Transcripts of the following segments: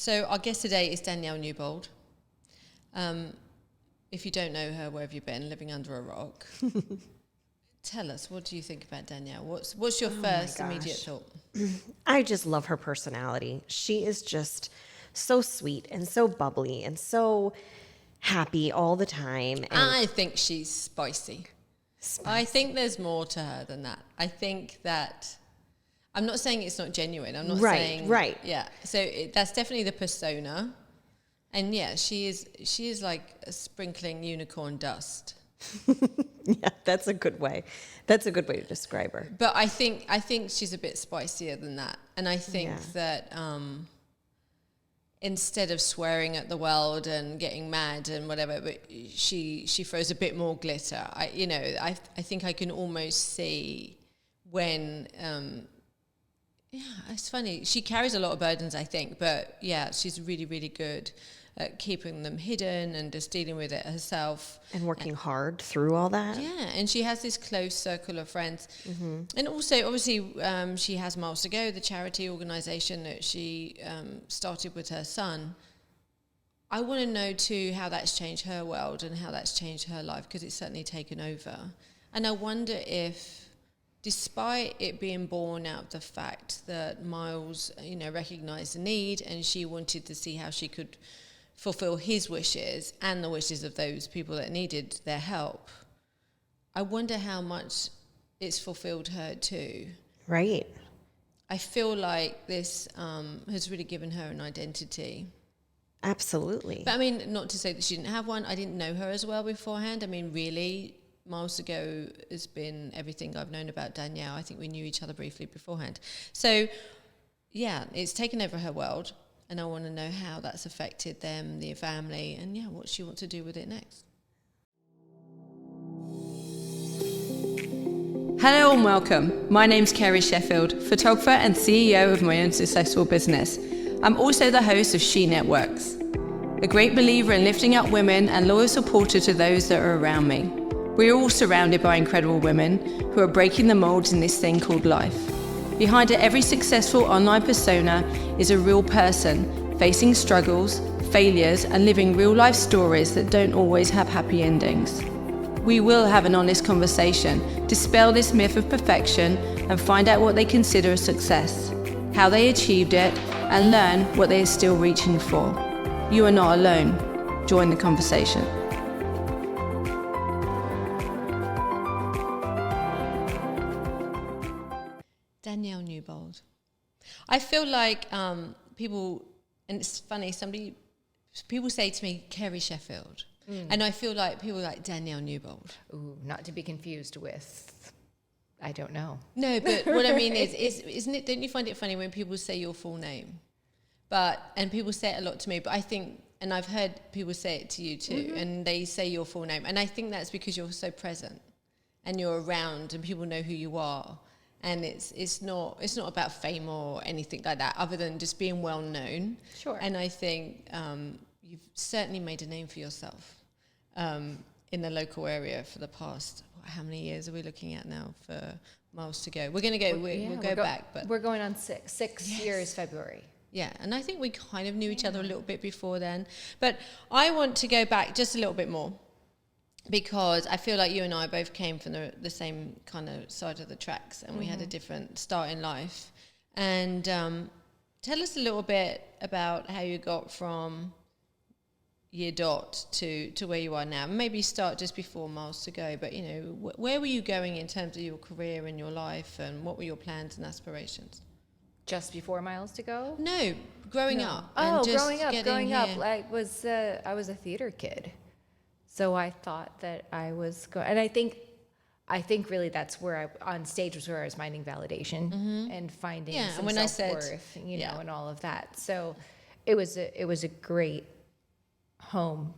So our guest today is Danielle Newbold. If you don't know her, where have you been? Living under a rock. Tell us, what do you think about Danielle? What's your first immediate thought? I just love her personality. She is just so sweet and so bubbly and so happy all the time. And I think she's spicy. I think there's more to her than that. I think that... I'm not saying it's not genuine. I'm not saying... Right. Yeah. So that's definitely the persona. And yeah, she is like a sprinkling unicorn dust. Yeah, that's a good way. That's a good way to describe her. But I think she's a bit spicier than that. And I think that instead of swearing at the world and getting mad and whatever, but she throws a bit more glitter. I think I can almost see when it's funny. She carries a lot of burdens, I think, but yeah, she's really, really good at keeping them hidden and just dealing with it herself. And working hard through all that. Yeah, and she has this close circle of friends. Mm-hmm. And also, obviously, she has Miles to Go, the charity organisation that she started with her son. I want to know, too, how that's changed her world and how that's changed her life, because it's certainly taken over. And I wonder if, despite it being born out of the fact that Miles, recognised the need and she wanted to see how she could fulfill his wishes and the wishes of those people that needed their help, I wonder how much it's fulfilled her too. Right. I feel like this has really given her an identity. Absolutely. But I mean, not to say that she didn't have one. I didn't know her as well beforehand. I mean, really, Miles to Go has been everything I've known about Danielle. I think we knew each other briefly beforehand. So, yeah, it's taken over her world. And I want to know how that's affected them, their family, and what she wants to do with it next. Hello and welcome. My name's Carey Sheffield, photographer and CEO of my own successful business. I'm also the host of SheNETWorks, a great believer in lifting up women and loyal supporter to those that are around me. We are all surrounded by incredible women who are breaking the molds in this thing called life. Behind every successful online persona is a real person facing struggles, failures, and living real-life stories that don't always have happy endings. We will have an honest conversation, dispel this myth of perfection, and find out what they consider a success, how they achieved it, and learn what they are still reaching for. You are not alone. Join the conversation. Danielle Newbold. I feel like people, and it's funny, people say to me, Carey Sheffield. And I feel like people are like Danielle Newbold. Ooh, not to be confused with, I don't know. No, but what I mean is, isn't it, don't you find it funny when people say your full name? And people say it a lot to me, but I think, and I've heard people say it to you too, and they say your full name. And I think that's because you're so present and you're around and people know who you are. And it's not about fame or anything like that, other than just being well known. Sure. And I think you've certainly made a name for yourself in the local area for the past. How many years are we looking at now for Miles to Go? We're going to go. We'll go back, but we're going on six years February. Yeah, and I think we kind of knew each other a little bit before then. But I want to go back just a little bit more, because I feel like you and I both came from the same kind of side of the tracks, and we had a different start in life. And tell us a little bit about how you got from year dot to where you are now. Maybe start just before Miles to Go, but where were you going in terms of your career and your life, and what were your plans and aspirations? Just before Miles to Go? No, growing up. Oh, and just growing up. here. I was a theater kid. So I thought that I was going, and I think really that's where on stage was where I was finding validation and finding some and when self-worth, and all of that. So it was a great home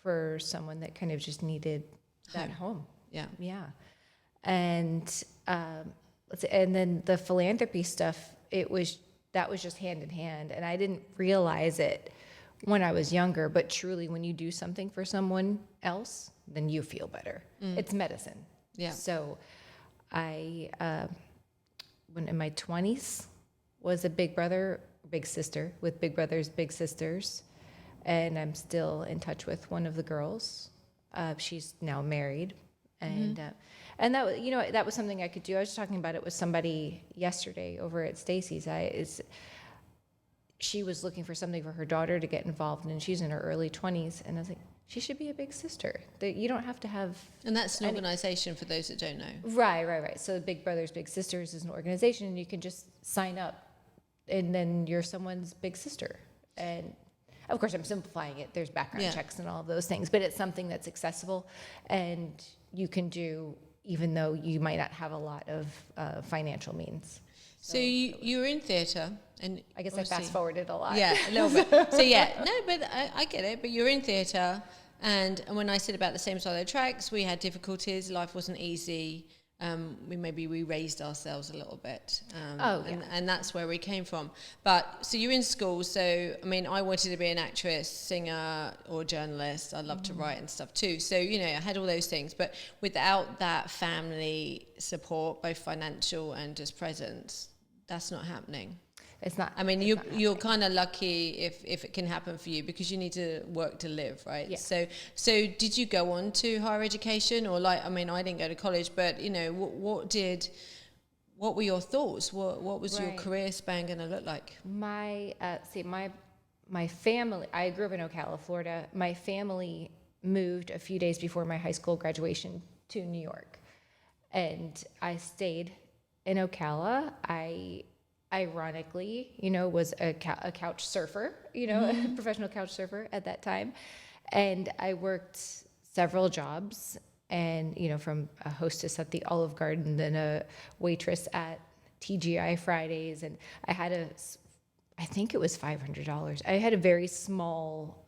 for someone that kind of just needed that home. Yeah. Yeah. And and then the philanthropy stuff, that was just hand in hand, and I didn't realize it when I was younger, but truly when you do something for someone else, then you feel better. It's medicine. Yeah. So I, when in my 20s, was a big brother, big sister with big brothers, big sisters. And I'm still in touch with one of the girls. She's now married. And that was, that was something I could do. I was talking about it with somebody yesterday over at Stacy's. She was looking for something for her daughter to get involved in, and she's in her early 20s. And I was like, she should be a big sister. That you don't have to have. And that's an organization for those that don't know. Right. So Big Brothers Big Sisters is an organization, and you can just sign up, and then you're someone's big sister. And of course, I'm simplifying it. There's background checks and all of those things, but it's something that's accessible and you can do, even though you might not have a lot of financial means. So you were in theatre, and I guess I fast forwarded a lot. Yeah, a little bit. So but I get it. But you're in theatre, and when I said about the same side of the tracks, we had difficulties. Life wasn't easy. We raised ourselves a little bit, and that's where we came from. But so you're in school. So I wanted to be an actress, singer, or journalist. I love to write and stuff too. So I had all those things. But without that family support, both financial and just presence, that's not happening. It's not. You're kind of lucky if it can happen for you, because you need to work to live, right? Yeah. So did you go on to higher education, or I didn't go to college, but what were your thoughts? What was your career span going to look like? My family. I grew up in Ocala, Florida. My family moved a few days before my high school graduation to New York, and I stayed in Ocala. I ironically, was a couch surfer, a professional couch surfer at that time. And I worked several jobs, and, from a hostess at the Olive Garden, then a waitress at TGI Fridays. And I had I think it was $500. I had a very small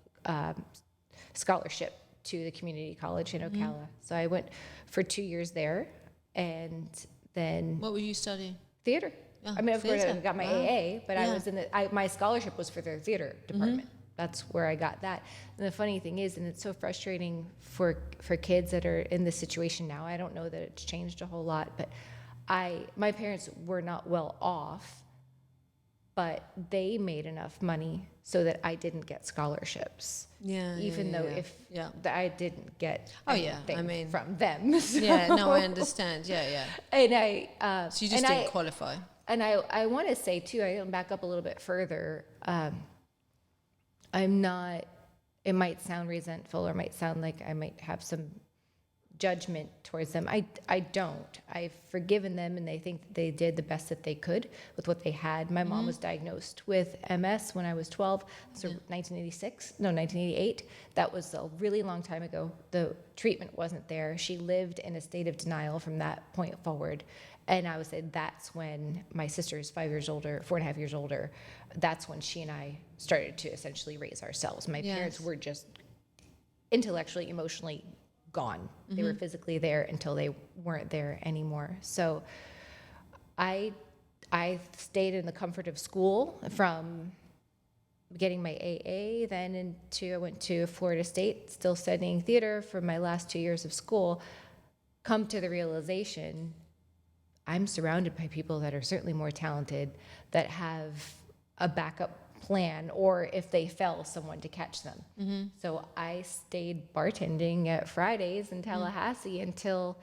scholarship to the community college in Ocala. So I went for 2 years there, and then... What were you studying? Theater. Oh, of course, I got my AA, but I was in my scholarship was for their theater department. That's where I got that. And the funny thing is, and it's so frustrating for kids that are in this situation now, I don't know that it's changed a whole lot, but my parents were not well off, but they made enough money so that I didn't get scholarships. Even though I didn't get anything from them. So. Yeah, no, I understand. And so you just didn't qualify. And I want to say too, I back up a little bit further. I'm not. It might sound resentful, or might sound like I might have some judgment towards them. I don't. I've forgiven them, and they think that they did the best that they could with what they had. My mom was diagnosed with MS when I was 12. So 1988. That was a really long time ago. The treatment wasn't there. She lived in a state of denial from that point forward. And I would say that's when my sister is 4.5 years older. That's when she and I started to essentially raise ourselves. My parents were just intellectually, emotionally gone. They were physically there until they weren't there anymore. So I stayed in the comfort of school from getting my AA, then I went to Florida State, still studying theater for my last 2 years of school. Come to the realization, I'm surrounded by people that are certainly more talented, that have a backup plan, or if they fell, someone to catch them. So I stayed bartending at Fridays in Tallahassee until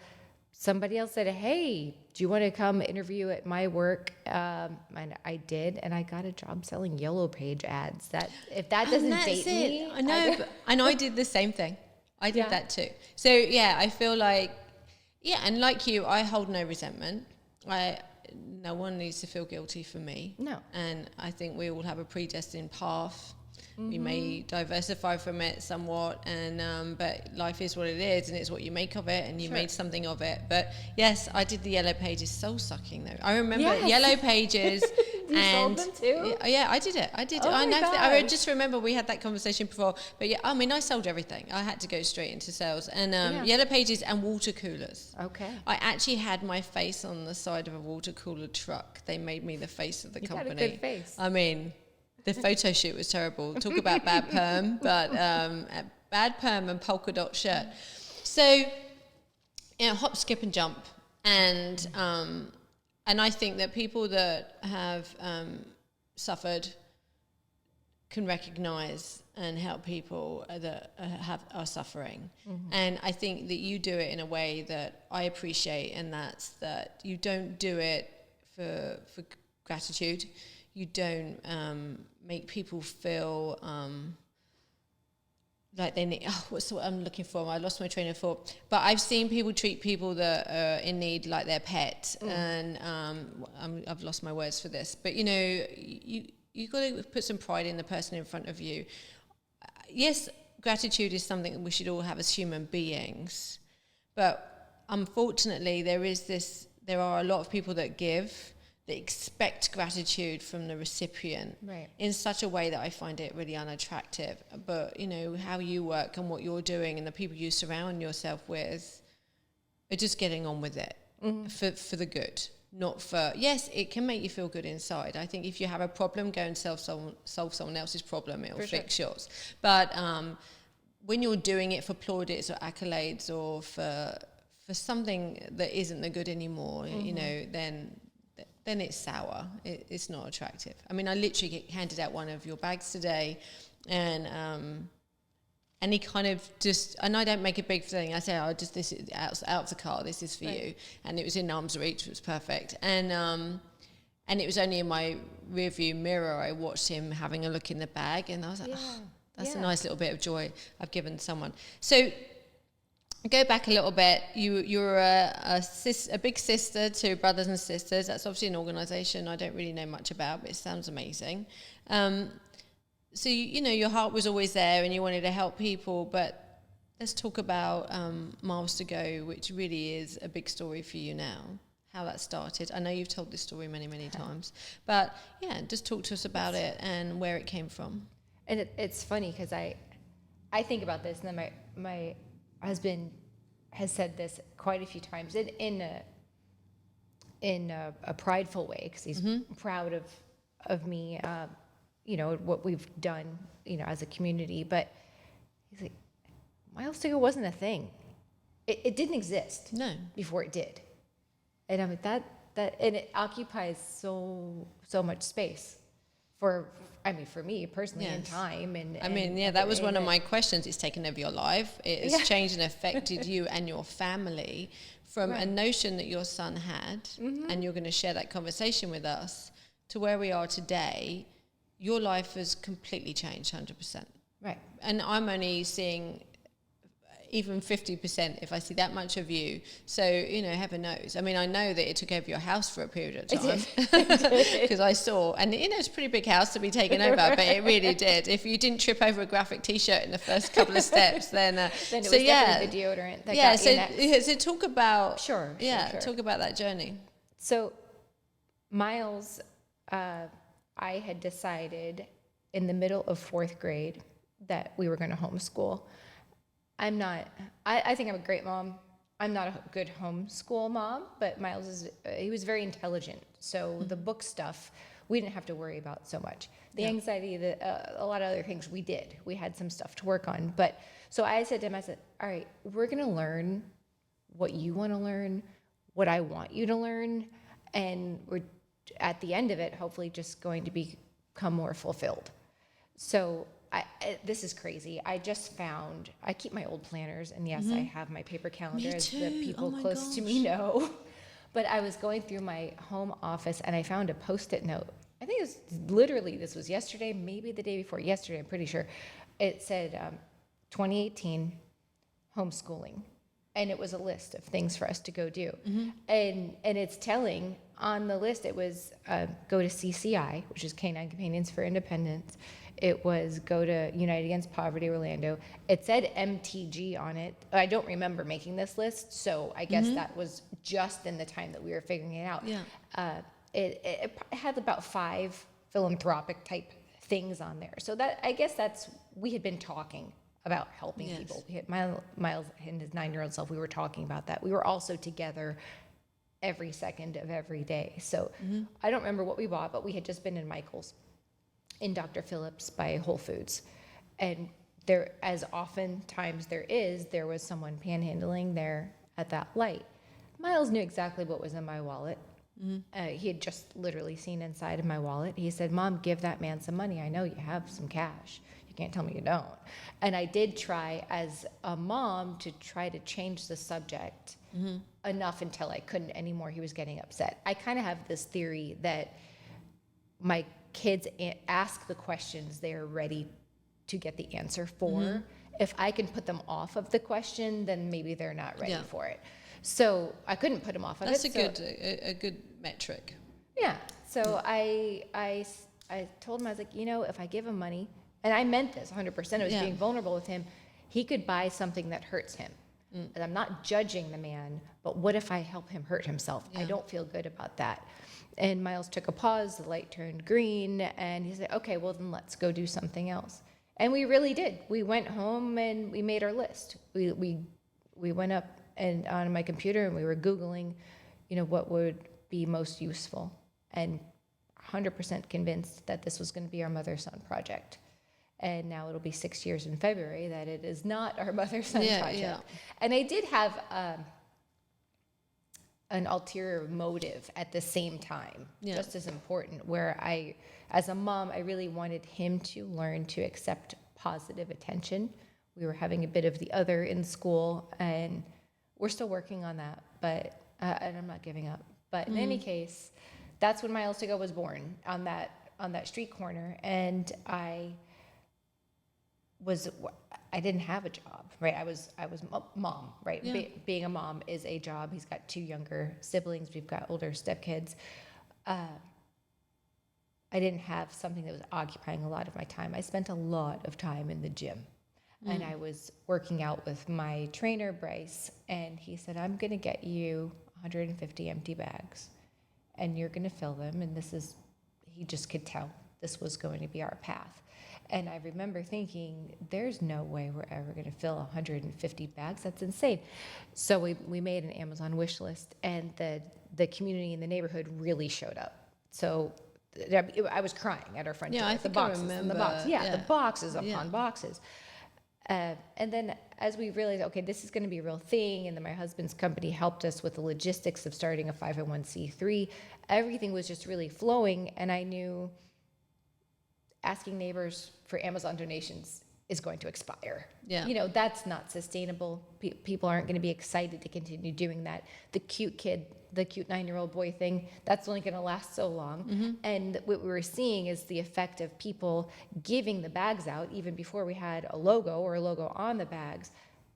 somebody else said, hey, do you want to come interview at my work? And I did, and I got a job selling Yellow Page ads. If that doesn't date me. I know, and I did the same thing. I did that too. So I feel like, and like you, I hold no resentment. No one needs to feel guilty for me. No. And I think we all have a predestined path. We may diversify from it somewhat, and but life is what it is, and it's what you make of it, and you made something of it. But yes, I did the Yellow Pages, soul sucking though. I remember Yellow Pages. You sold them too? Yeah, I did it. Oh I just remember we had that conversation before. But I sold everything. I had to go straight into sales, and Yellow Pages and water coolers. Okay. I actually had my face on the side of a water cooler truck. They made me the face of the company. You had a good face. The photo shoot was terrible. Talk about bad perm, but bad perm and polka dot shirt. So, hop, skip, and jump. And And I think that people that have suffered can recognize and help people that are suffering. And I think that you do it in a way that I appreciate, and that's that you don't do it for gratitude. You don't make people feel like they need, what's what I'm looking for? I lost my train of thought. But I've seen people treat people that are in need like their pet, and I've lost my words for this. But you know, you got to put some pride in the person in front of you. Yes, gratitude is something that we should all have as human beings, but unfortunately, there are a lot of people that give. They expect gratitude from the recipient in such a way that I find it really unattractive. But, you know, how you work and what you're doing and the people you surround yourself with are just getting on with it for the good, not for, yes, it can make you feel good inside. I think if you have a problem, go and solve someone else's problem, it'll fix yours. But when you're doing it for plaudits or accolades or for something that isn't the good anymore, you know, then it's sour. It's not attractive. I mean, I literally handed out one of your bags today, and he kind of just, and I don't make a big thing. I say, this is out of the car. This is for you, and it was in arm's reach. It was perfect, and it was only in my rearview mirror. I watched him having a look in the bag, and I was like, that's a nice little bit of joy I've given someone. So. Go back a little bit. You're a big sister to brothers and sisters. That's obviously an organisation I don't really know much about, but it sounds amazing. So you know your heart was always there, and you wanted to help people. But let's talk about Miles to Go, which really is a big story for you now. How that started. I know you've told this story many, many times, but yeah, just talk to us about it and where it came from. And it's funny because I think about this, and then my husband has said this quite a few times in a prideful way, because he's proud of me, you know, what we've done, you know, as a community. But he's like, Miles to Go wasn't a thing. It didn't exist before it did. And I'm like, that and it occupies so much space for me personally, in time. And that was one of my questions. It's taken over your life. It has changed and affected you and your family from a notion that your son had, and you're going to share that conversation with us, to where we are today. Your life has completely changed 100%. Right. And I'm only seeing even 50% if I see that much of you. So, you know, heaven knows. I mean, I know that it took over your house for a period of time, because I saw, and you know, it's a pretty big house to be taken over, but it really did. If you didn't trip over a graphic T-shirt in the first couple of steps, then it was definitely the deodorant that got you next. So talk about, sure. talk about that journey. So Miles, I had decided in the middle of 4th grade that we were going to homeschool. I think I'm a great mom. I'm not a good homeschool mom, but Miles he was very intelligent. So the book stuff, we didn't have to worry about so much. The anxiety, a lot of other things we did. We had some stuff to work on. But so I said to him, all right, we're going to learn what you want to learn, what I want you to learn. And we're at the end of it, hopefully just going to become more fulfilled. So this is crazy. I keep my old planners, and yes, I have my paper calendar, as the people close to me know. But I was going through my home office, and I found a Post-it note. I think it was literally, this was yesterday, maybe the day before yesterday, I'm pretty sure. It said 2018 homeschooling. And it was a list of things for us to go do. And it's telling on the list, it was go to CCI, which is Canine Companions for Independence. It was go to United Against Poverty Orlando. It said MTG on it. I don't remember making this list, so I guess that was just in the time that we were figuring it out. It had about 5 philanthropic type things on there. So that, I guess we had been talking about helping people. We had Miles and his 9-year-old self, we were talking about that. We were also together every second of every day. So I don't remember what we bought, but we had just been in Michael's, in Dr. Phillips by Whole Foods. And there, as oftentimes there was someone panhandling there at that light. Miles knew exactly what was in my wallet. He had just literally seen inside of my wallet. He said, "Mom, give that man some money. I know you have some cash. You can't tell me you don't." And I did try as a mom to try to change the subject enough until I couldn't anymore. He was getting upset. I kind of have this theory that my kids ask the questions they're ready to get the answer for. If I can put them off of the question, then maybe they're not ready for it. So I couldn't put them off of That's it. That's a good metric. Yeah. So I told him, I was like, if I give him money, and I meant this 100%, I was being vulnerable with him, he could buy something that hurts him. And I'm not judging the man, but what if I help him hurt himself? I don't feel good about that. And Miles took a pause, the light turned green, and he said, okay, well then let's go do something else. And we really did. We went home and we made our list. We went up and on my computer and we were Googling, what would be most useful, and 100% convinced that this was going to be our mother-son project. And now it'll be 6 years in February that it is not our mother-son project. Yeah. And I did have an ulterior motive at the same time, just as important, where as a mom, I really wanted him to learn to accept positive attention. We were having a bit of the other in school, and we're still working on that, but and I'm not giving up. But in any case, that's when Miles to Go was born, on that street corner, and I didn't have a job, right? I was mom, right? Yeah. Being a mom is a job. He's got 2 younger siblings. We've got older stepkids. I didn't have something that was occupying a lot of my time. I spent a lot of time in the gym. And I was working out with my trainer, Bryce, and he said, I'm going to get you 150 empty bags, and you're going to fill them. And he just could tell this was going to be our path. And I remember thinking, there's no way we're ever going to fill 150 bags. That's insane. So we made an Amazon wish list, and the community in the neighborhood really showed up. So I was crying at our front door. I think I remember. The boxes upon boxes. And then as we realized, okay, this is going to be a real thing, and then my husband's company helped us with the logistics of starting a 501c3, everything was just really flowing, and I knew asking neighbors for Amazon donations is going to expire. Yeah. That's not sustainable. People aren't going to be excited to continue doing that. The cute 9-year-old boy thing, that's only going to last so long. And what we were seeing is the effect of people giving the bags out even before we had a logo or on the bags.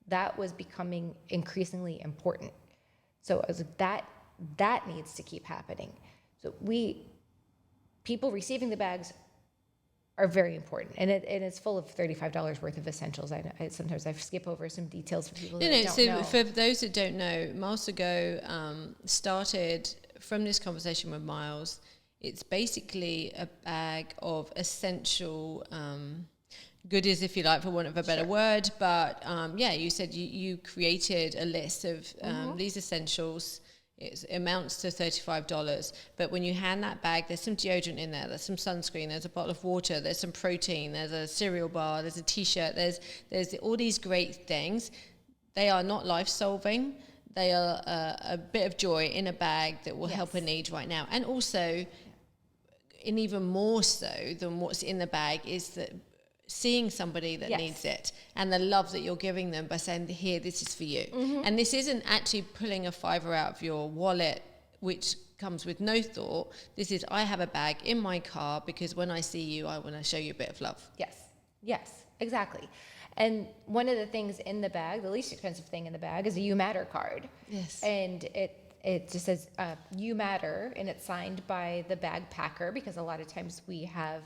That was becoming increasingly important. So I was like, that needs to keep happening. So people receiving the bags are very important, and it's full of $35 worth of essentials. Sometimes I skip over some details for people that don't know. For those that don't know, Miles to Go started from this conversation with Miles. It's basically a bag of essential goodies, if you like, for want of a better word. But you said you created a list of these essentials. It amounts to $35, but when you hand that bag, there's some deodorant in there, there's some sunscreen, there's a bottle of water, there's some protein, there's a cereal bar, there's a t-shirt, there's all these great things. They are not life-solving. They are a bit of joy in a bag that will help a need right now. And also, and even more so than what's in the bag, is that seeing somebody that needs it, and the love that you're giving them by saying, here, this is for you. And this isn't actually pulling a $5 out of your wallet, which comes with no thought. This is, I have a bag in my car because when I see you, I want to show you a bit of love. Yes, exactly. And one of the things in the bag, the least expensive thing in the bag, is a You Matter card. Yes. And it just says You Matter, and it's signed by the bag packer, because a lot of times we have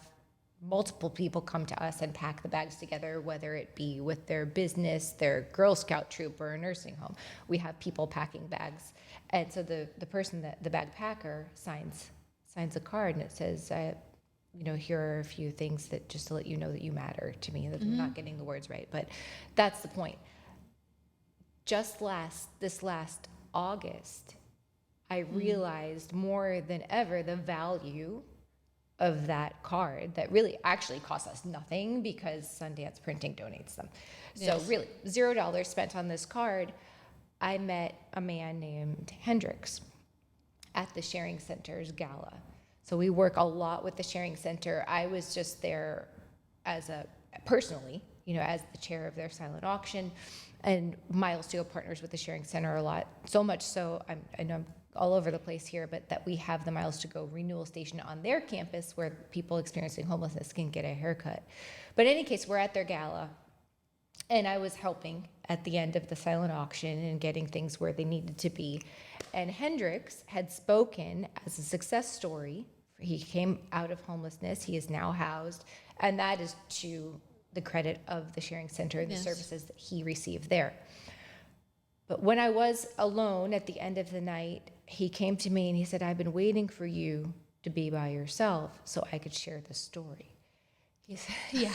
multiple people come to us and pack the bags together, whether it be with their business, their Girl Scout troop, or a nursing home. We have people packing bags. And so the person, the bag packer, signs a card, and it says, here are a few things that just to let you know that you matter to me. That I'm not getting the words right, but that's the point. This last August, I realized more than ever the value of that card, that really actually costs us nothing because Sundance Printing donates them. So really $0 spent on this card. I met a man named Hendrix, at the Sharing Center's gala. So we work a lot with the Sharing Center. I was just there personally, as the chair of their silent auction, and Miles Steel partners with the Sharing Center a lot. So much so, I know I'm all over the place here, but that we have the Miles to Go renewal station on their campus where people experiencing homelessness can get a haircut. But in any case, we're at their gala, and I was helping at the end of the silent auction and getting things where they needed to be. And Hendrix had spoken as a success story. He came out of homelessness. He is now housed, and that is to the credit of the Sharing Center and the services that he received there. But when I was alone at the end of the night, he came to me and he said, I've been waiting for you to be by yourself so I could share the story. He said, yeah.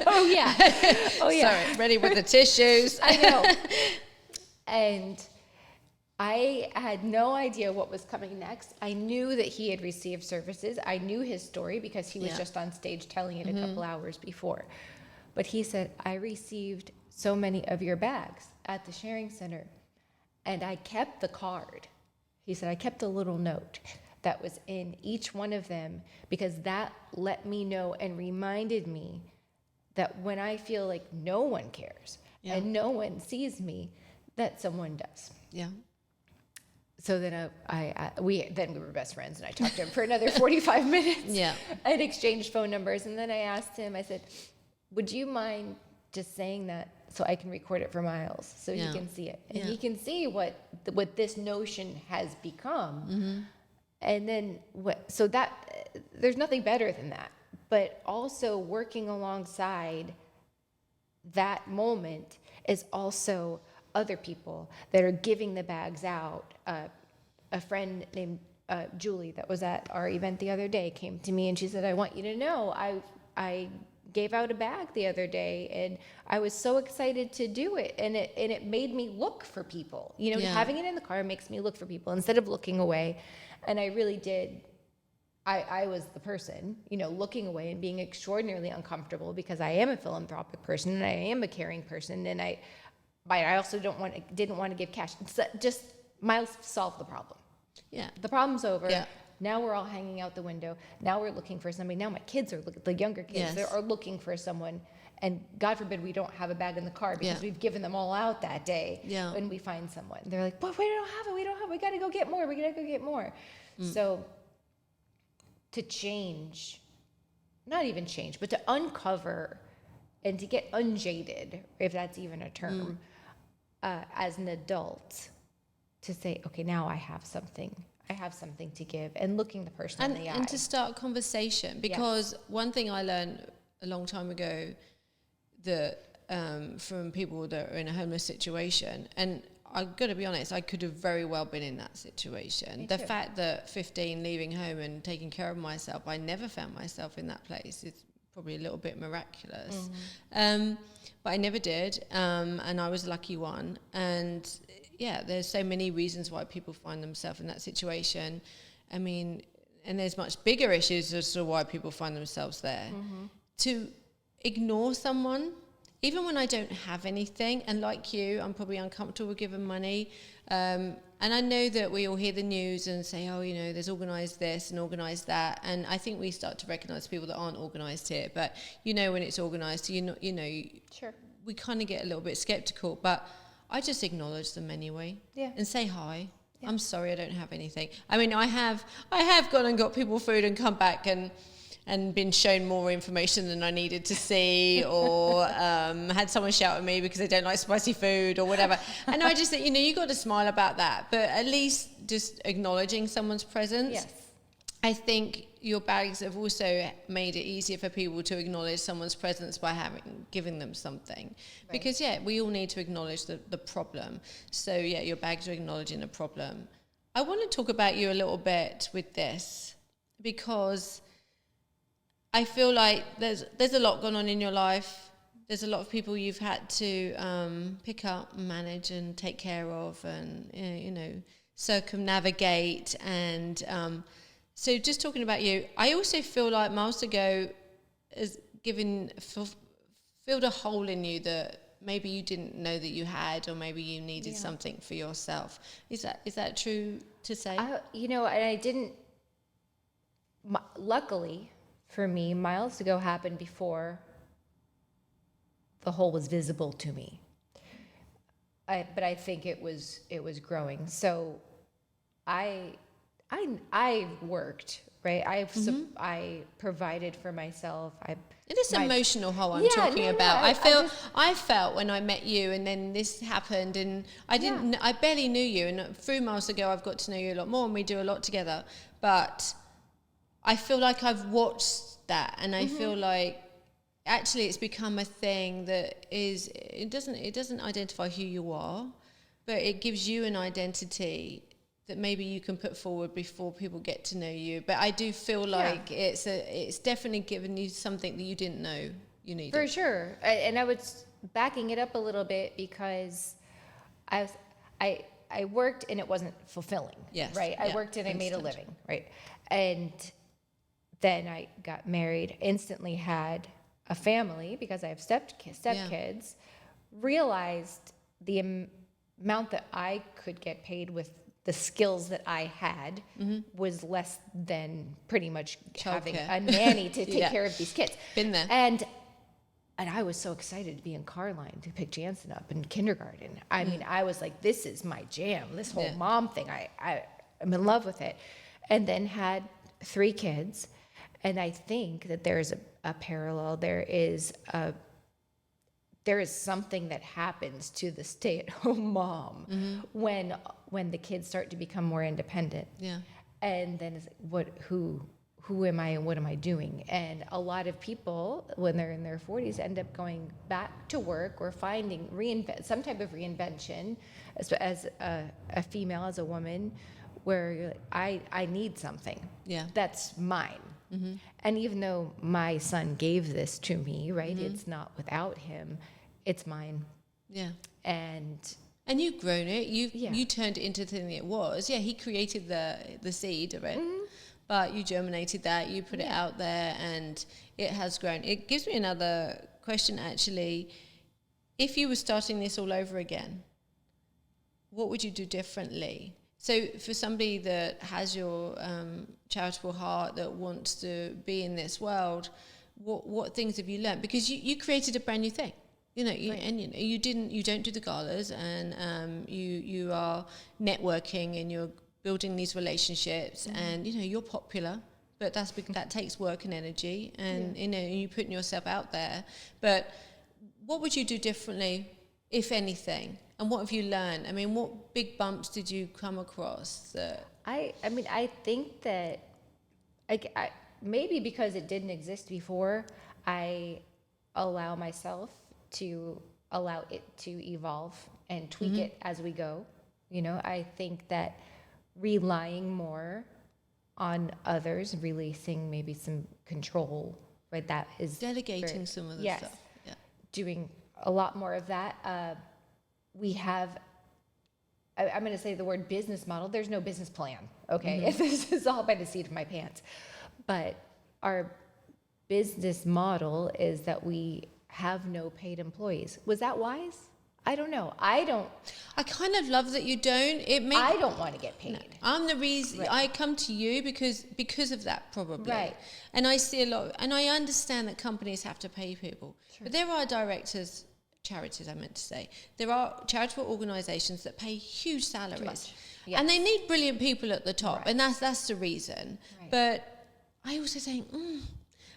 Oh, yeah. Oh, yeah. Sorry, ready with the tissues. I know. And I had no idea what was coming next. I knew that he had received services. I knew his story because he was just on stage telling it a couple hours before. But he said, I received so many of your bags at the Sharing Center, and I kept the card. He said, I kept a little note that was in each one of them because that let me know and reminded me that when I feel like no one cares and no one sees me, that someone does. Yeah. So then we were best friends, and I talked to him for another 45 minutes. Yeah. I'd exchanged phone numbers, and then I asked him, I said, would you mind just saying that so I can record it for Miles so he can see it? And he can see what this notion has become. Mm-hmm. And then so that there's nothing better than that. But also working alongside that moment is also other people that are giving the bags out. A friend named Julie that was at our event the other day came to me and she said, I want you to know I gave out a bag the other day and I was so excited to do it, and it made me look for people. Having it in the car makes me look for people instead of looking away. And I really did. I was the person, looking away and being extraordinarily uncomfortable because I am a philanthropic person and I am a caring person, and I also didn't want to give cash. So just Miles solved the problem. Yeah, the problem's over. Yeah. Now we're all hanging out the window. Now we're looking for somebody. Now my kids the younger kids, they are looking for someone. And God forbid we don't have a bag in the car because we've given them all out that day. Yeah. When we find someone, they're like, "But we don't have it. We don't have it. We got to go get more. We got to go get more." So to change, not even change, but to uncover and to get unjaded, if that's even a term, as an adult, to say, okay, now I have something. I have something to give, and looking the person in the eye. And to start a conversation, because one thing I learned a long time ago that from people that are in a homeless situation, and I've got to be honest, I could have very well been in that situation. The fact that 15, leaving home and taking care of myself, I never found myself in that place. It's probably a little bit miraculous. But I never did, and I was a lucky one. And there's so many reasons why people find themselves in that situation. I mean, and there's much bigger issues as to why people find themselves there. To ignore someone, even when I don't have anything, and like you, I'm probably uncomfortable with giving money. And I know that we all hear the news and say, oh, there's organised this and organised that. And I think we start to recognise people that aren't organised here. But when it's organised, Sure. We kind of get a little bit sceptical. But I just acknowledge them anyway. Yeah. And say hi. Yeah. I'm sorry I don't have anything. I mean, I have gone and got people food and come back and been shown more information than I needed to see, or had someone shout at me because they don't like spicy food or whatever. And I just think, you got to smile about that. But at least just acknowledging someone's presence. Yes. I think your bags have also made it easier for people to acknowledge someone's presence by giving them something. Right. Because, we all need to acknowledge the problem. So, your bags are acknowledging the problem. I want to talk about you a little bit with this, because I feel like there's a lot going on in your life. There's a lot of people you've had to pick up, manage, and take care of, and circumnavigate. And so, just talking about you, I also feel like Miles to Go has filled a hole in you that maybe you didn't know that you had, or maybe you needed something for yourself. Is that true? to say? And I didn't. Luckily for me, miles to go happened before the hole was visible to me. But I think it was growing. So I worked, right? I provided for myself. It is emotional hole I'm talking about. I felt when I met you, and then this happened, and I barely knew you, and through Miles to Go I've got to know you a lot more, and we do a lot together. But I feel like I've watched that, and I feel like actually it's become a thing that it doesn't identify who you are, but it gives you an identity that maybe you can put forward before people get to know you. But I do feel like it's definitely given you something that you didn't know you needed. For sure. And I was backing it up a little bit because I worked and it wasn't fulfilling. Yes. Right. I worked and I made a living. Right. And then I got married, instantly had a family because I have stepkids, realized the amount that I could get paid with the skills that I had was less than pretty much having a nanny to take care of these kids. Been there. And I was so excited to be in car line to pick Jansen up in kindergarten. I mean, I was like, this is my jam. This whole mom thing, I'm in love with it. And then had 3 kids. And I think that there's a parallel. There is something that happens to the stay-at-home mom when the kids start to become more independent. Yeah. And then it's like, who am I and what am I doing? And a lot of people, when they're in their 40s, end up going back to work or finding some type of reinvention as a female, as a woman, where you're like, I need something that's mine. And even though my son gave this to me, right, it's not without him, it's mine. Yeah. And you've grown it. You turned it into the thing it was. Yeah, he created the seed of it, but you germinated that. You put it out there, and it has grown. It gives me another question, actually. If you were starting this all over again, what would you do differently? So for somebody that has your charitable heart, that wants to be in this world, what things have you learned? Because you created a brand new thing, you don't do the galas, and you are networking and you're building these relationships, and you're popular, but that takes work and energy, and you're putting yourself out there. But what would you do differently, if anything? And what have you learned? I mean, what big bumps did you come across? I think that I maybe because it didn't exist before, I allow myself to allow it to evolve and tweak it as we go. I think that relying more on others, releasing maybe some control, right? That is delegating some of the stuff. Yeah. Doing a lot more of that. We have, I'm going to say the word business model. There's no business plan, okay? This is all by the seat of my pants. But our business model is that we have no paid employees. Was that wise? I don't know. I kind of love that you don't. I don't want to get paid. No, I'm the reason. Right. I come to you because of that, probably. Right. And I see a lot, and I understand that companies have to pay people. Sure. But there are charities, I meant to say. There are charitable organisations that pay huge salaries. Yes. And they need brilliant people at the top, and that's the reason. Right. But I also think,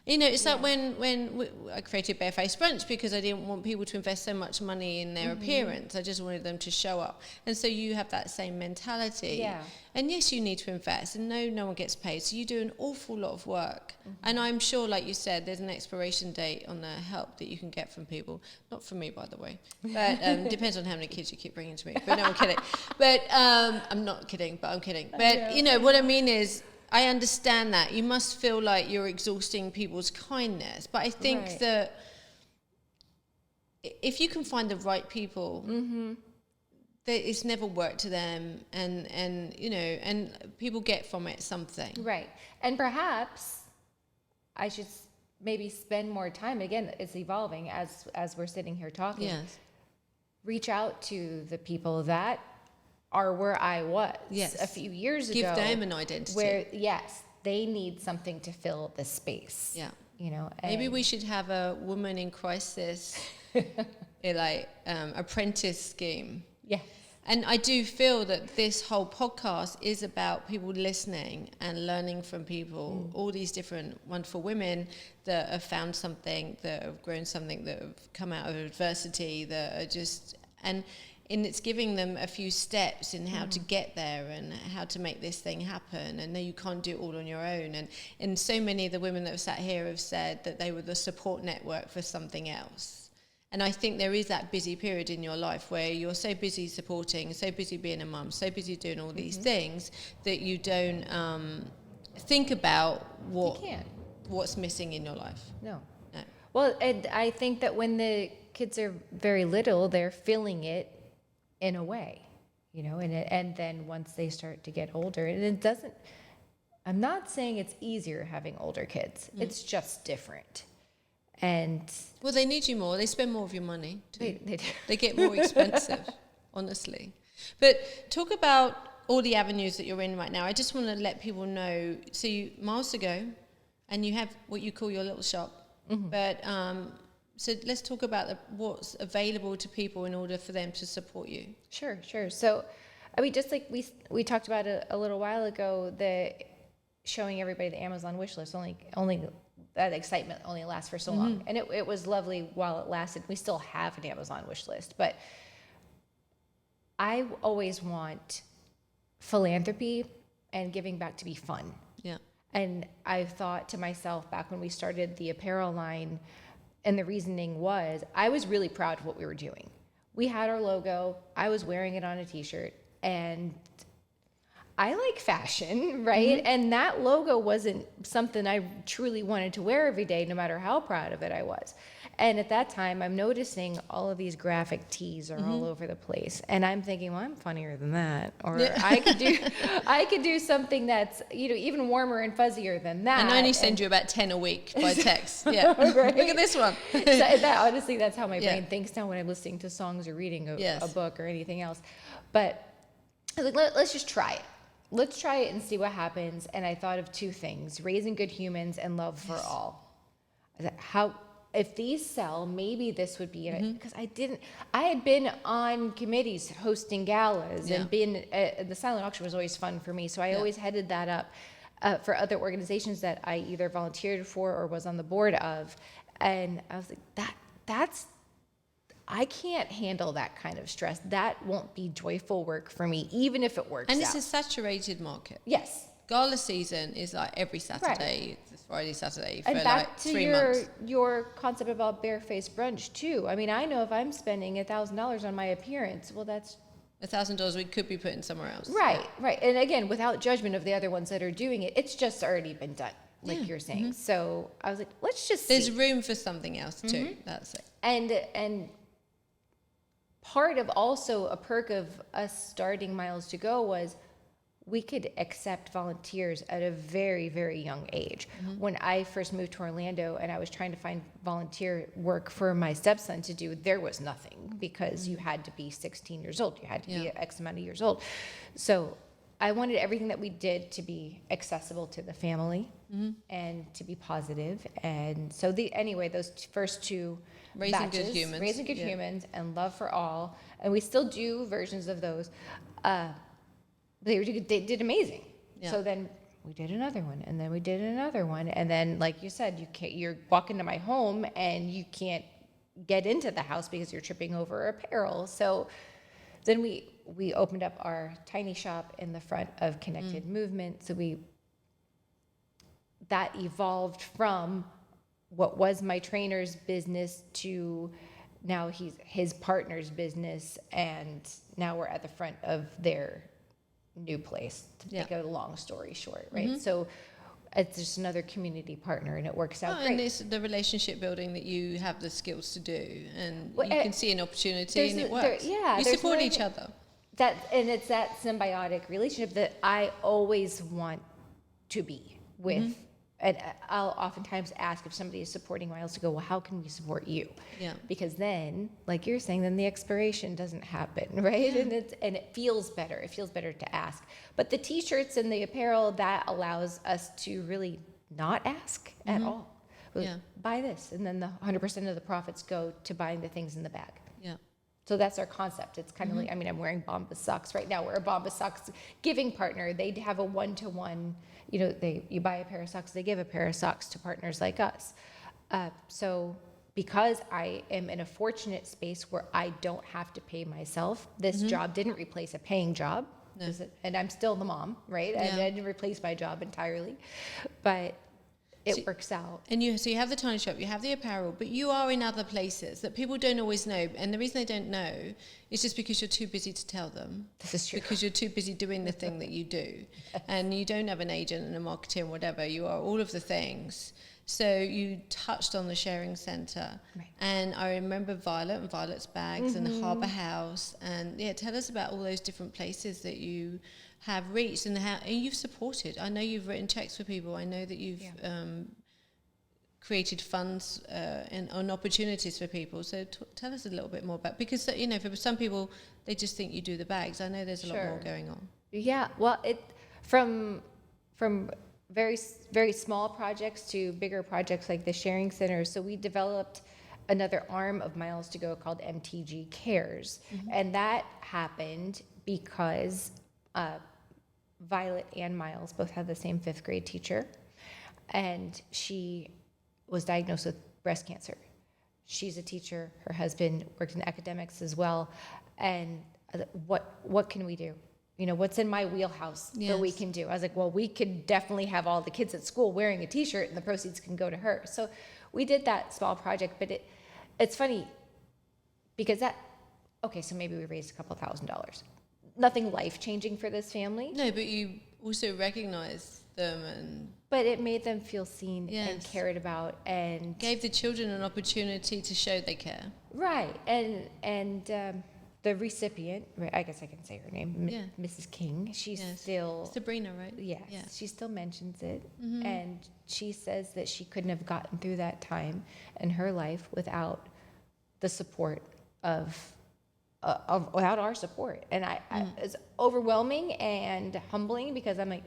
it's like when I created Barefaced Brunch, because I didn't want people to invest so much money in their appearance. I just wanted them to show up. And so you have that same mentality. Yeah. And yes, you need to invest, and no one gets paid. So you do an awful lot of work. And I'm sure, like you said, there's an expiration date on the help that you can get from people. Not from me, by the way. But depends on how many kids you keep bringing to me. But no, I'm kidding. But I'm not kidding, but I'm kidding. But, what I mean is, I understand that. You must feel like you're exhausting people's kindness. But I think that if you can find the right people, that it's never worked to them, and people get from it something. Right. And perhaps I should maybe spend more time. Again, it's evolving as we're sitting here talking. Yes. Reach out to the people that are where I was Yes. a few years Give ago. them an identity. Where, yes, they need something to fill the space. Yeah. You know, Maybe we should have a woman in crisis, apprentice scheme. Yeah. And I do feel that this whole podcast is about people listening and learning from people, all these different wonderful women that have found something, that have grown something, that have come out of adversity, that are just, and it's giving them a few steps in how to get there and how to make this thing happen. And you can't do it all on your own. And so many of the women that have sat here have said that they were the support network for something else. And I think there is that busy period in your life where you're so busy supporting, so busy being a mum, so busy doing all these things that you don't think about what's missing in your life. No. Well, and I think that when the kids are very little, they're feeling it in a way, you know, and then once they start to get older, and it doesn't, I'm not saying it's easier having older kids. It's just different. And well, they need you more. They spend more of your money too. They do. They get more expensive, honestly. But talk about all the avenues that you're in right now. I just want to let people know. So you miles to go, and you have what you call your little shop. But so let's talk about what's available to people in order for them to support you. Sure. So, I mean, just like we talked about a little while ago, showing everybody the Amazon wish list, only that excitement only lasts for so long. And it was lovely while it lasted. We still have an Amazon wish list, but I always want philanthropy and giving back to be fun. Yeah. And I've thought to myself back when we started the apparel line, and the reasoning was, I was really proud of what we were doing. We had our logo, I was wearing it on a t-shirt, and I like fashion, right? And that logo wasn't something I truly wanted to wear every day, no matter how proud of it I was. And at that time, I'm noticing all of these graphic tees are all over the place, and I'm thinking, well, I'm funnier than that, or I could do something that's, you know, even warmer and fuzzier than that. And I only send you about 10 a week by text. Yeah, right? Look at this one. So that, honestly, that's how my brain thinks now when I'm listening to songs or reading a book or anything else. But I was like, let's just try it. Let's try it and see what happens. And I thought of two things: raising good humans and love for all. I thought, if these sell, maybe this would be it. Because I had been on committees hosting galas and the silent auction was always fun for me. So I always headed that up for other organizations that I either volunteered for or was on the board of. And I was like, I can't handle that kind of stress. That won't be joyful work for me, even if it works out. And it's a saturated market. Yes. Gala season is like every Saturday, it's Friday, Saturday for and back like to 3 months. your concept about barefaced brunch too. I mean, I know if I'm spending $1,000 on my appearance, well, that's $1,000 we could be putting somewhere else. right. And again, without judgment of the other ones that are doing it, it's just already been done, like you're saying. So I was like, let's just There's see. room for something else too. That's it. And part of also a perk of us starting Miles to Go was we could accept volunteers at a very, very young age. When I first moved to Orlando and I was trying to find volunteer work for my stepson to do, there was nothing, because you had to be 16 years old. You had to be X amount of years old. So I wanted everything that we did to be accessible to the family and to be positive. And so those first two Raising batches, Good Humans. Raising Good Humans and Love for All, and we still do versions of those. They did amazing. Yeah. So then we did another one, and then we did another one, and then, like you said, you're walking to my home and you can't get into the house because you're tripping over apparel. So then we opened up our tiny shop in the front of Connected Movement. So that evolved from what was my trainer's business to now his partner's business, and now we're at the front of their new place, to make a long story short, right? So it's just another community partner, and it works out great. And it's the relationship building that you have the skills to do, and you can see an opportunity and it works. You support each other. And it's that symbiotic relationship that I always want to be with and I'll oftentimes ask if somebody is supporting Miles to go, well, how can we support you? Yeah. Because then, like you're saying, then the expiration doesn't happen, right? Yeah. And it feels better. It feels better to ask. But the T-shirts and the apparel, that allows us to really not ask at all. Yeah. Buy this, and then the 100% of the profits go to buying the things in the bag. Yeah. So that's our concept. It's kind of like, I mean, I'm wearing Bombas socks right now. We're a Bombas socks giving partner. They have a one-to-one, you know, you buy a pair of socks, they give a pair of socks to partners like us. So because I am in a fortunate space where I don't have to pay myself, this job didn't replace a paying job. No. And I'm still the mom, right? Yeah. And I didn't replace my job entirely, but it works out. And so you have the tiny shop, you have the apparel, but you are in other places that people don't always know. And the reason they don't know is just because you're too busy to tell them. This is true. Because you're too busy doing the thing that you do. And you don't have an agent and a marketer and whatever. You are all of the things. So you touched on the sharing centre. Right. And I remember Violet and Violet's Bags and the Harbour House. And yeah, tell us about all those different places that you have reached and how and you've supported. I know you've written checks for people. I know that you've created funds and opportunities for people. So tell us a little bit more about, because you know, for some people they just think you do the bags. I know there's a lot more going on. Yeah, well, it from very very small projects to bigger projects like the sharing center. So we developed another arm of Miles to Go called MTG Cares, and that happened because Violet and Miles both had the same 5th grade teacher, and she was diagnosed with breast cancer. She's a teacher. Her husband worked in academics as well. And what can we do? You know, what's in my wheelhouse that we can do? I was like, well, we could definitely have all the kids at school wearing a T-shirt, and the proceeds can go to her. So we did that small project, but it's funny because so maybe we raised a couple $1,000s. Nothing life-changing for this family. No, but you also recognise them but it made them feel seen and cared about, and gave the children an opportunity to show they care. Right, and the recipient, I guess I can say her name, Mrs. King. She's still Sabrina, right? Yes, she still mentions it, and she says that she couldn't have gotten through that time in her life without the support of without our support. And it's overwhelming and humbling because I'm like,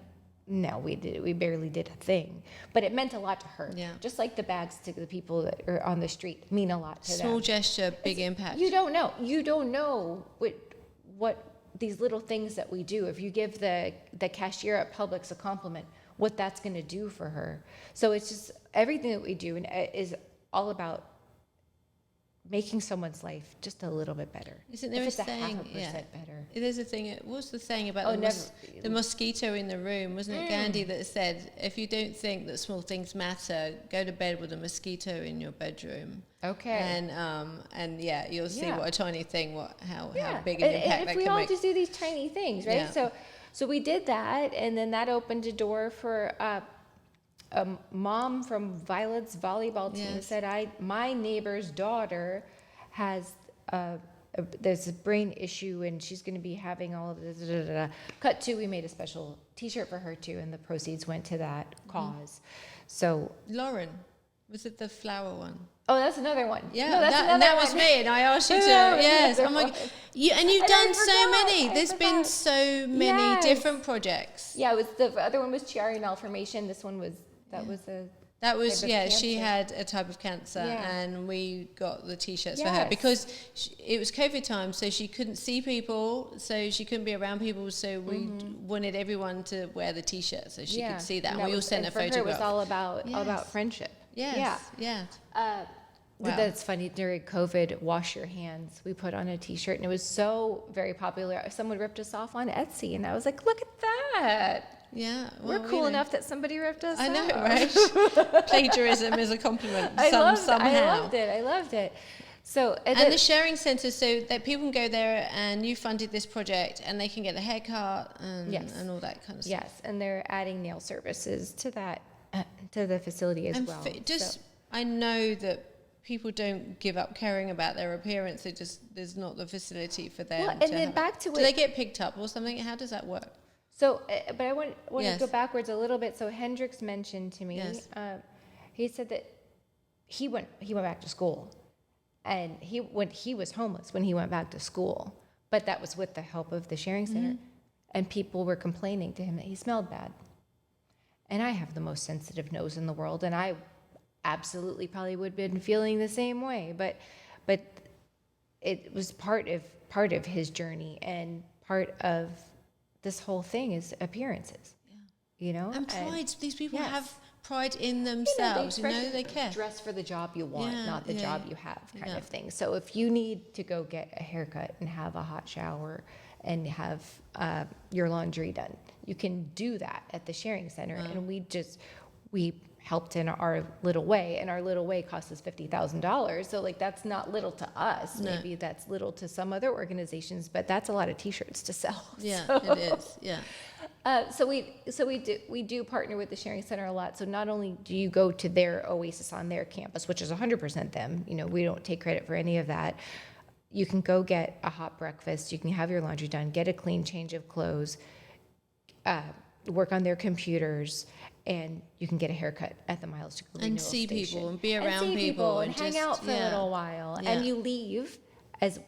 no, we barely did a thing, but it meant a lot to her. Yeah. Just like the bags to the people that are on the street mean a lot to them. Small gesture, big impact. You don't know what these little things that we do. If you give the cashier at Publix a compliment, what that's going to do for her. So it's just everything that we do is all about making someone's life just a little bit better. Isn't there if it's a saying? 0.5% better. There's a thing. What's the saying about the mosquito in the room? Wasn't it Gandhi that said, "If you don't think that small things matter, go to bed with a mosquito in your bedroom." Okay. And you'll see what a tiny thing, how big an impact that can make. And if we all just do these tiny things, right? Yeah. So we did that, and then that opened a door for a mom from Violet's volleyball team said, my neighbor's daughter has there's a brain issue and she's going to be having all of this. Cut to, we made a special T-shirt for her too, and the proceeds went to that cause. So Lauren, was it the flower one? Oh, that's another one. Yeah, no, that was me, and I asked you to. Yes, I'm like, you've done so many. There's been so many different projects. Yeah, it was the other one was Chiari malformation. This one was she had a type of cancer, and we got the T-shirts for her because it was COVID time, so she couldn't see people, so she couldn't be around people, so we wanted everyone to wear the T-shirt so she could see that, and we all sent a photograph. For her, it was all about friendship. Wow. That's funny. During COVID, wash your hands. We put on a T-shirt, and it was so very popular. Someone ripped us off on Etsy, and I was like, "Look at that! Yeah, we're cool enough that somebody ripped us off." I know, right? Plagiarism is a compliment. Somehow. I loved it. So and the sharing centre, so that people can go there, and you funded this project, and they can get a haircut and all that kind of stuff. Yes, and they're adding nail services to that to the facility as well. I know that people don't give up caring about their appearance. There's not the facility for them. Well, and then back to do they get picked up or something? How does that work? So, but I want Yes. to go backwards a little bit. So Hendrix mentioned to me, Yes. he said that he went back to school, and he was homeless when he went back to school, but that was with the help of the sharing center, and people were complaining to him that he smelled bad. And I have the most sensitive nose in the world, and I absolutely probably would have been feeling the same way, but it was part of his journey, and part of this whole thing is appearances. You know, And pride. These people yes. have pride in themselves. They care. Dress for the job you want, Yeah, not the yeah, job you have, kind yeah. of thing. So if you need to go get a haircut and have a hot shower and have your laundry done, you can do that at the sharing center. And we helped in our little way, and our little way cost us $50,000. So like, that's not little to us. No. Maybe that's little to some other organizations, but that's a lot of T-shirts to sell. Yeah, So- it is. Yeah. So we do partner with the Sharing Center a lot. So not only do you go to their Oasis on their campus, which is 100% them, we don't take credit for any of that. You can go get a hot breakfast, you can have your laundry done, get a clean change of clothes, work on their computers, and you can get a haircut at the Miles to Go And renewal see station. people and be And around see people and hang just- out for a little while. Yeah. And you leave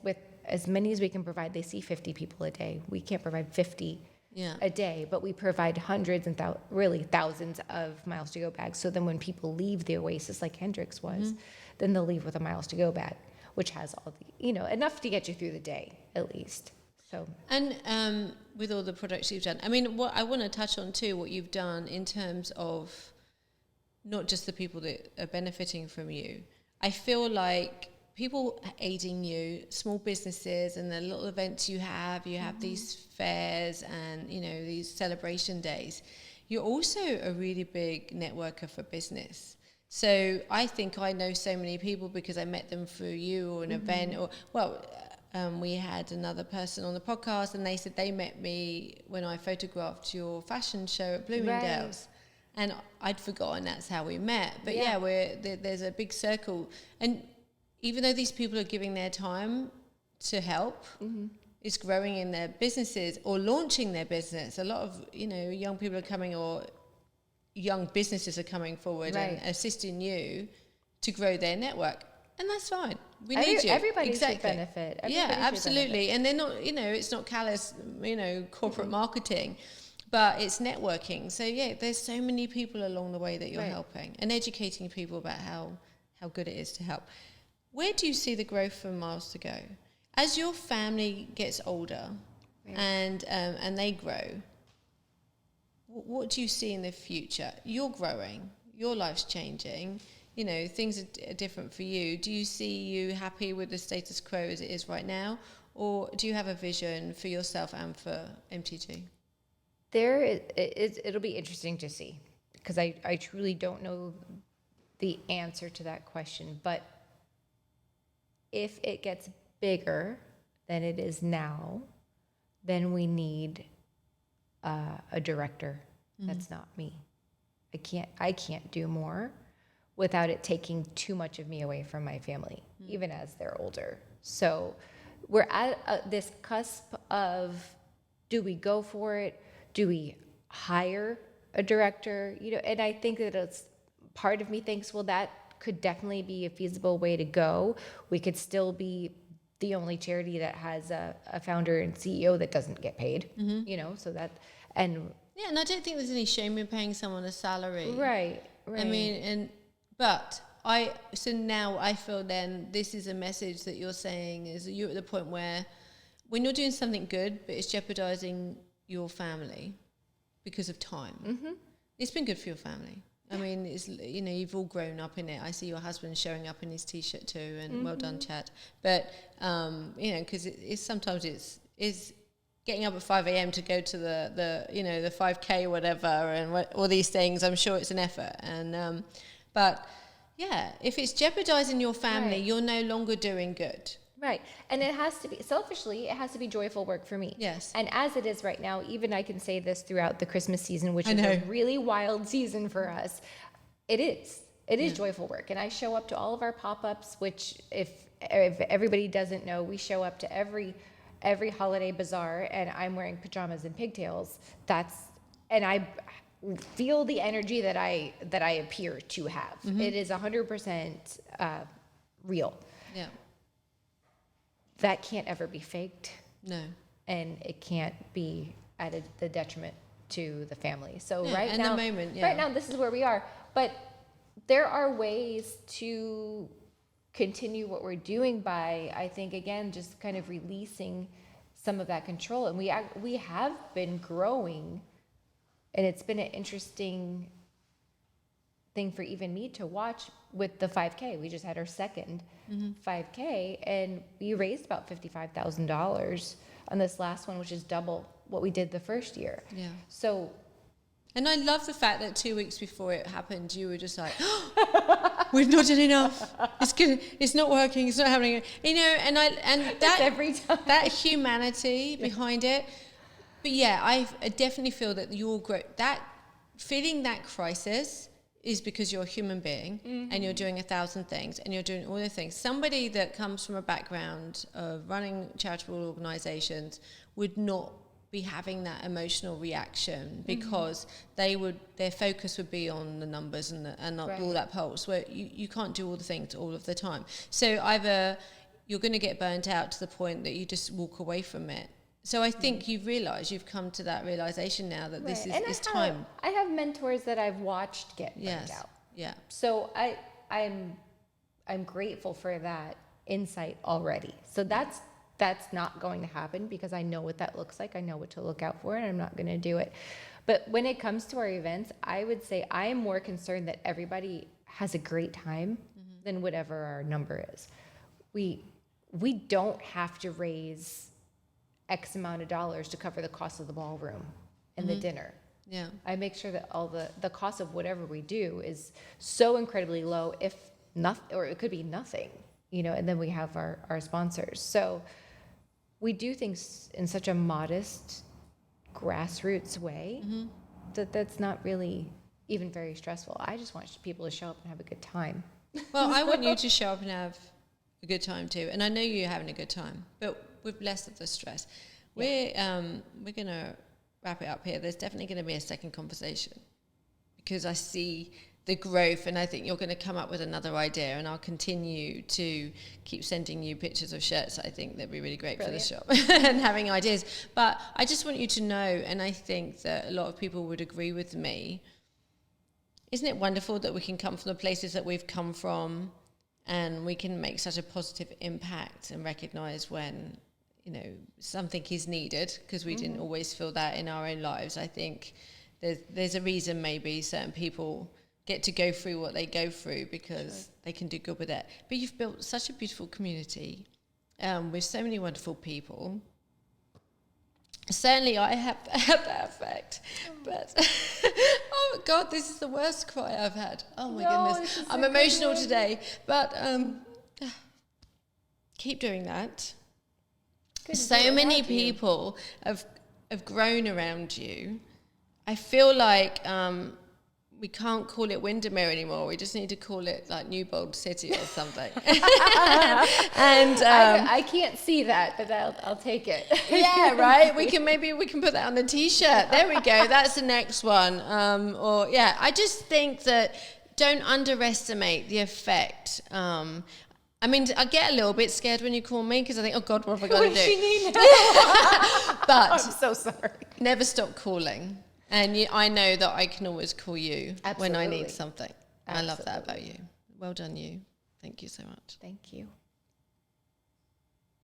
with as many as we can provide. They see 50 people a day. We can't provide 50 a day, but we provide hundreds and really thousands of Miles to Go bags. So then when people leave the Oasis, like Hendrix was, then they'll leave with a Miles to Go bag, which has all the, enough to get you through the day at least. So And with all the products you've done, I mean, what I want to touch on too, what you've done in terms of not just the people that are benefiting from you. I feel like people aiding you, small businesses, and the little events you have these fairs and, these celebration days. You're also a really big networker for business. So I think I know so many people because I met them through you or an event, or, we had another person on the podcast, and they said they met me when I photographed your fashion show at Bloomingdale's. And I'd forgotten that's how we met. But there's a big circle. And even though these people are giving their time to help, it's growing in their businesses or launching their business. A lot of, young people are coming, or young businesses are coming forward and assisting you to grow their network. And that's fine. We need you. Everybody should benefit. Everybody should absolutely. benefit. And they're not, it's not callous, corporate marketing, but it's networking. So there's so many people along the way that you're helping and educating people about how good it is to help. Where do you see the growth from Miles to Go? As your family gets older and they grow, what do you see in the future? You're growing, your life's changing, things are different for you. Do you see you happy with the status quo as it is right now? Or do you have a vision for yourself and for MTG? It'll be interesting to see, because I truly don't know the answer to that question. But if it gets bigger than it is now, then we need a director. That's not me. I can't do more without it taking too much of me away from my family, even as they're older. So we're at this cusp of, do we go for it? Do we hire a director? And I think that it's part of me thinks, well, that could definitely be a feasible way to go. We could still be the only charity that has a founder and CEO that doesn't get paid, so that, and and I don't think there's any shame in paying someone a salary. Right. I mean, so now I feel then this is a message that you're saying is that you're at the point where when you're doing something good, but it's jeopardizing your family because of time, it's been good for your family. I mean, it's, you've all grown up in it. I see your husband showing up in his T-shirt too, and well done, Chad. But, because it's sometimes it's getting up at 5 a.m. to go to the 5K or whatever, and all these things. I'm sure it's an effort. And, but yeah, if it's jeopardizing your family, you're no longer doing good. Right. And it has to be, selfishly, it has to be joyful work for me. Yes. And as it is right now, even I can say this throughout the Christmas season, which is a really wild season for us, it is. It is joyful work. And I show up to all of our pop-ups, which if everybody doesn't know, we show up to every every holiday bazaar and I'm wearing pajamas and pigtails, and I feel the energy that I appear to have. It is 100% real. Yeah. That can't ever be faked. No. And it can't be at the detriment to the family. So Yeah, right in now, the moment, yeah. right now, this is where we are. But there are ways to continue what we're doing by, I think, again, just kind of releasing some of that control. And we have been growing, and it's been an interesting thing for even me to watch with the 5K. We just had our second 5K, and we raised about $55,000 on this last one, which is double what we did the first year. Yeah. So, and I love the fact that 2 weeks before it happened, you were just like, oh, we've not done enough. It's good. It's not working. It's not happening. You know, and that every time. That humanity behind it. But yeah, I definitely feel that feeling that crisis is because you're a human being and you're doing 1,000 things and you're doing all the things. Somebody that comes from a background of running charitable organizations would not be having that emotional reaction because their focus would be on the numbers and all that pulse, where you can't do all the things all of the time. So either you're going to get burnt out to the point that you just walk away from it. So I think you've come to that realization now that this is time. I have mentors that I've watched get burnt out. Yeah. So I'm grateful for that insight already. So that's not going to happen because I know what that looks like. I know what to look out for, and I'm not going to do it. But when it comes to our events, I would say I am more concerned that everybody has a great time than whatever our number is. We don't have to raise X amount of dollars to cover the cost of the ballroom and the dinner. Yeah. I make sure that all the cost of whatever we do is so incredibly low, if nothing, or it could be nothing, you know, and then we have our sponsors. So we do things in such a modest, grassroots way that's not really even very stressful. I just want people to show up and have a good time. Well, I want you to show up and have a good time too. And I know you're having a good time, but with less of the stress. We're going to wrap it up here. There's definitely going to be a second conversation because I see the growth, and I think you're going to come up with another idea, and I'll continue to keep sending you pictures of shirts. I think that'd be really great for the shop and having ideas. But I just want you to know, and I think that a lot of people would agree with me, isn't it wonderful that we can come from the places that we've come from and we can make such a positive impact and recognize when, you know, something is needed, because we didn't always feel that in our own lives. I think there's a reason maybe certain people get to go through what they go through because they can do good with it. But you've built such a beautiful community with so many wonderful people. Certainly I have had that effect. But, oh God, this is the worst cry I've had. Oh my goodness. I'm emotional today. But keep doing that. So many people have grown around you. I feel like we can't call it Windermere anymore. We just need to call it like Newbold City or something. And I can't see that, but I'll take it. Yeah, right. We can put that on the T-shirt. There we go. That's the next one. I just think that don't underestimate the effect. I mean, I get a little bit scared when you call me because I think, oh God, what have I got to do? What does she need now? But I'm so sorry. Never stop calling. And I know that I can always call you when I need something. Absolutely. I love that about you. Well done, you. Thank you so much. Thank you.